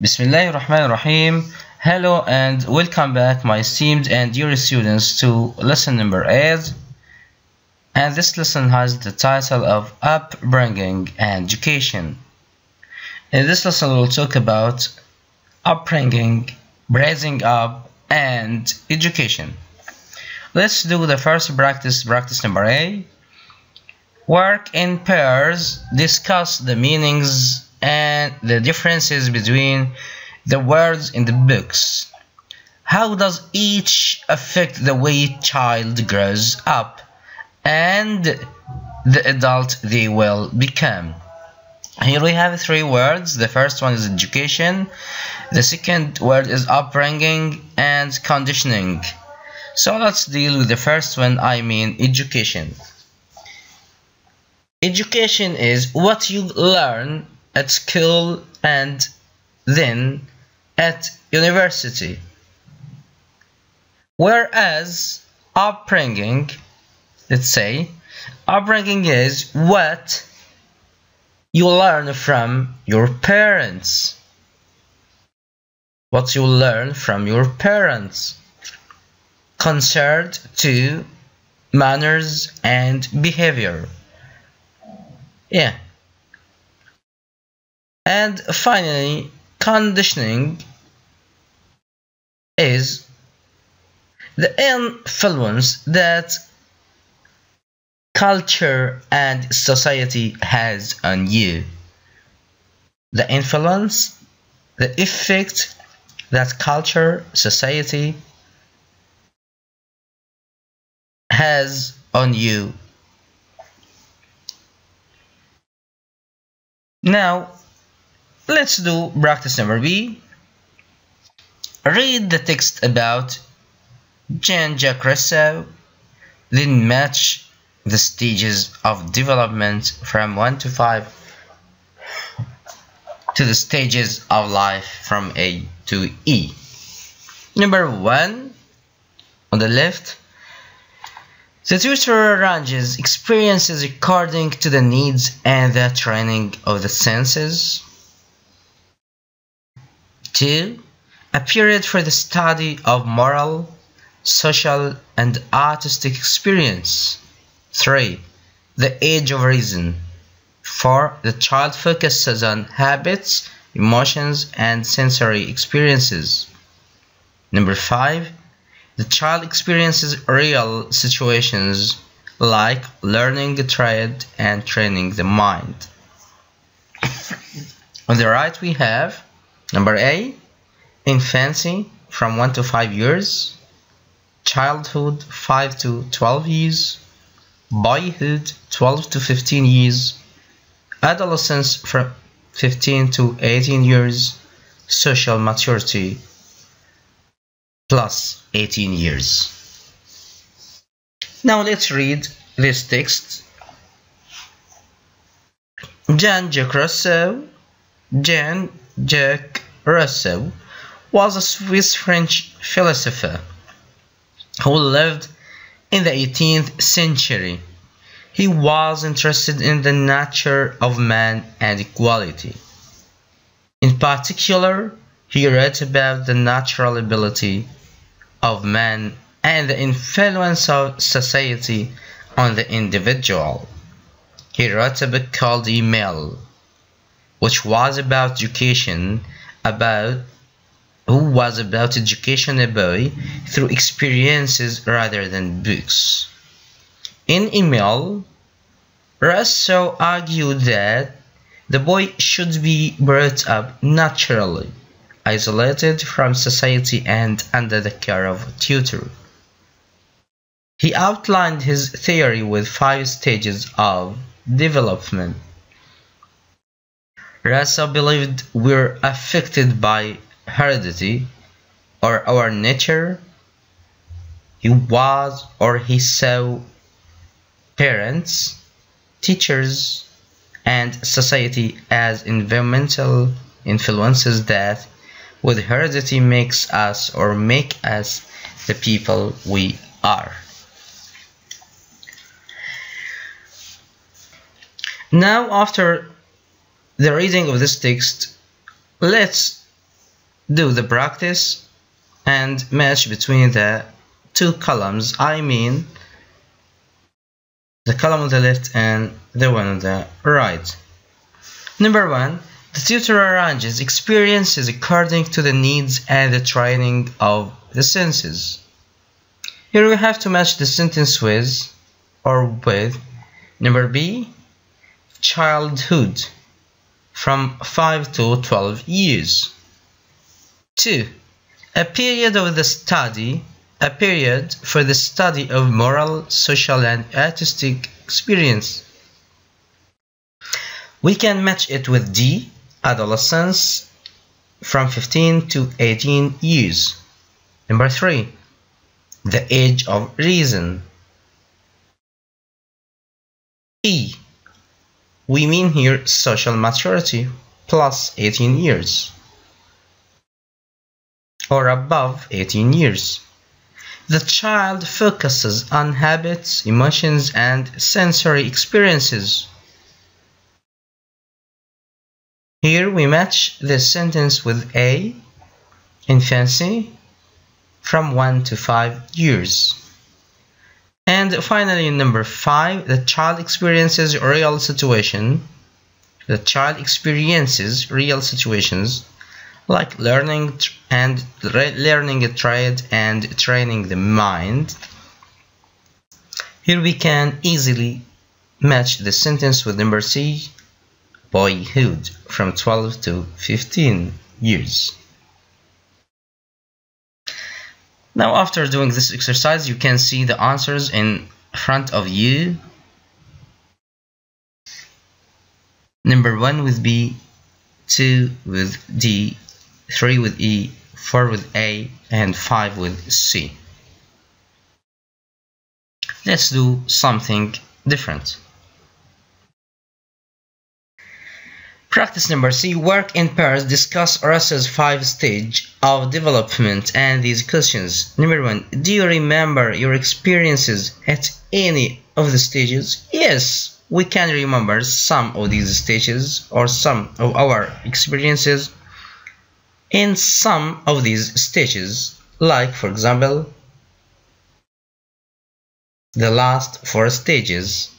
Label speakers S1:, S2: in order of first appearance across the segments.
S1: Bismillahirrahmanirrahim. Hello and welcome back, my esteemed and dear students, to lesson number 8. And this lesson has the title of Upbringing and Education. In this lesson, we'll talk about upbringing, raising up, and education. Let's do the first practice number A. Work in pairs, discuss the meanings and the differences between the words in the books. How does each affect the way child grows up and the adult they will become? Here we have three words. The first one is education, the second word is upbringing, and conditioning. So let's deal with the first one, I mean education. Education is what you learn at school and then at university, whereas upbringing, let's say, upbringing is what you learn from your parents. What you learn from your parents concerned to manners and behavior. Yeah. And finally, conditioning is the influence that culture and society has on you. The influence, the effect that culture, society has on you. Now, let's do practice number B. Read the text about Jean-Jacques Rousseau, then match the stages of development from 1 to 5 to the stages of life from A to E. Number 1, on the left, the tutor arranges experiences according to the needs and the training of the senses. 2. A period for the study of moral, social, and artistic experience. 3. The age of reason. 4. The child focuses on habits, emotions, and sensory experiences. Number 5. The child experiences real situations like learning a trade and training the mind. On the right we have number A, infancy from 1 to 5 years, childhood 5 to 12 years, boyhood 12 to 15 years, adolescence from 15 to 18 years, social maturity plus 18 years. Now let's read this text. Jean-Jacques Rousseau was a Swiss-French philosopher who lived in the 18th century. He was interested in the nature of man and equality. In particular, he wrote about the natural ability of man and the influence of society on the individual. He wrote a book called Email, which was about education, a boy through experiences rather than books. In Email, Rousseau argued that the boy should be brought up naturally, isolated from society and under the care of a tutor. He outlined his theory with 5 stages of development. Rousseau believed we're affected by heredity or our nature. He was or he saw parents, teachers, and society as environmental influences that with heredity makes us or make us the people we are. Now, after the reading of this text, let's do the practice and match between the two columns, I mean the column on the left and the one on the right. Number 1. The tutor arranges experiences according to the needs and the training of the senses. Here we have to match the sentence with number B, childhood, from 5 to 12 years. 2. A period for the study of moral, social and artistic experience. We can match it with D, adolescence, from 15 to 18 years. Number 3. The age of reason. E. We mean here social maturity plus 18 years or above 18 years. The child focuses on habits, emotions, and sensory experiences. Here we match the sentence with A, infancy, from 1 to 5 years. And finally, number 5, the child experiences real situations like learning a trade and training the mind. Here we can easily match the sentence with number C, boyhood, from 12 to 15 years. Now, after doing this exercise, you can see the answers in front of you. Number 1 with B, 2 with D, 3 with E, 4 with A, and 5 with C. Let's do something different. Practice number C. Work in pairs. Discuss Russell's 5 stages of development and these questions. Number 1. Do you remember your experiences at any of the stages? Yes, we can remember some of these stages or some of our experiences in some of these stages, like for example the last 4 stages.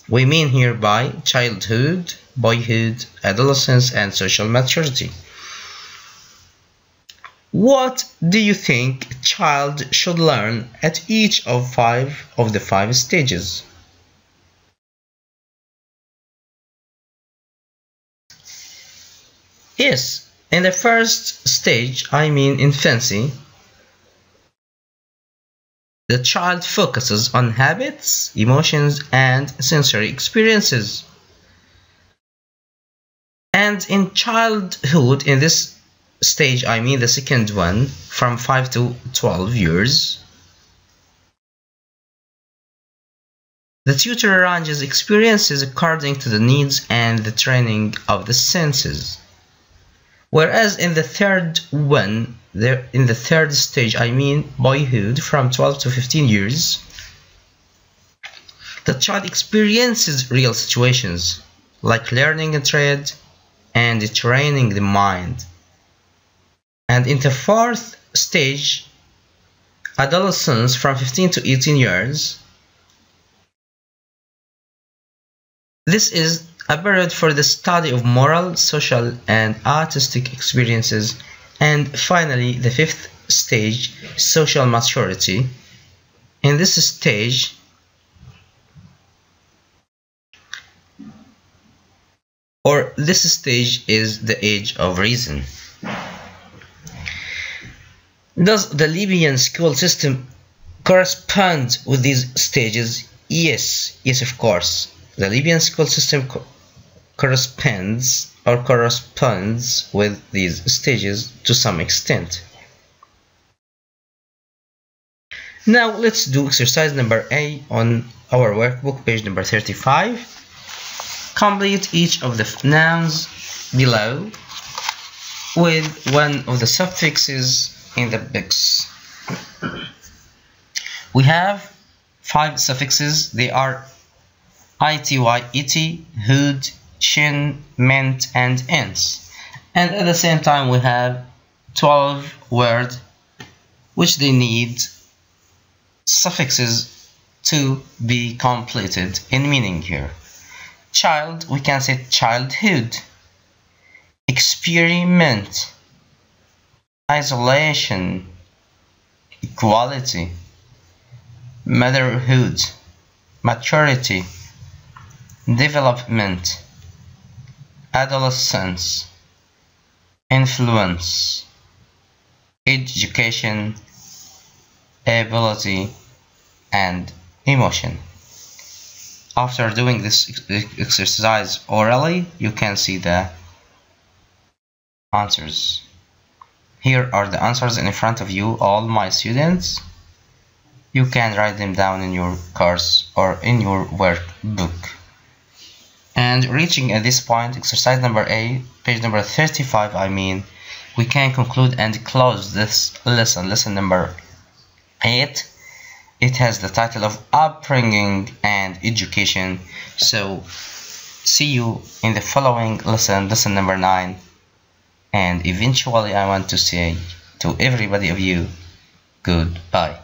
S1: We mean here by childhood, boyhood, adolescence, and social maturity. What do you think a child should learn at each of the 5 stages? Yes, in the first stage, I mean infancy, the child focuses on habits, emotions, and sensory experiences. And in childhood, in this stage, I mean the second one, from 5 to 12 years, the tutor arranges experiences according to the needs and the training of the senses. Whereas in the third one, in the third stage, I mean boyhood, from 12 to 15 years, the child experiences real situations like learning a trade and training the mind. And in the fourth stage, adolescence, from 15 to 18 years, this is a period for the study of moral, social, and artistic experiences. And finally, the fifth stage, social maturity. In this stage, is the age of reason. Does the Libyan school system correspond with these stages? Yes, of course. The Libyan school system corresponds with these stages to some extent. Now let's do exercise number A on our workbook, page number 35. Complete each of the nouns below with one of the suffixes in the box. We have 5 suffixes. They are ity, ity, hood, chin, ment, and ents. And at the same time we have 12 words which they need suffixes to be completed in meaning here. Child, we can say childhood, experiment, isolation, equality, motherhood, maturity, development, adolescence, influence, education, ability, and emotion. After doing this exercise orally, you can see the answers. Here are the answers in front of you, all my students. You can write them down in your course or in your workbook. And reaching at this point, exercise number 8, page number 35, we can conclude and close this lesson number 8. It has the title of Upbringing and Education. So see you in the following lesson number 9. And eventually I want to say to everybody of you, goodbye.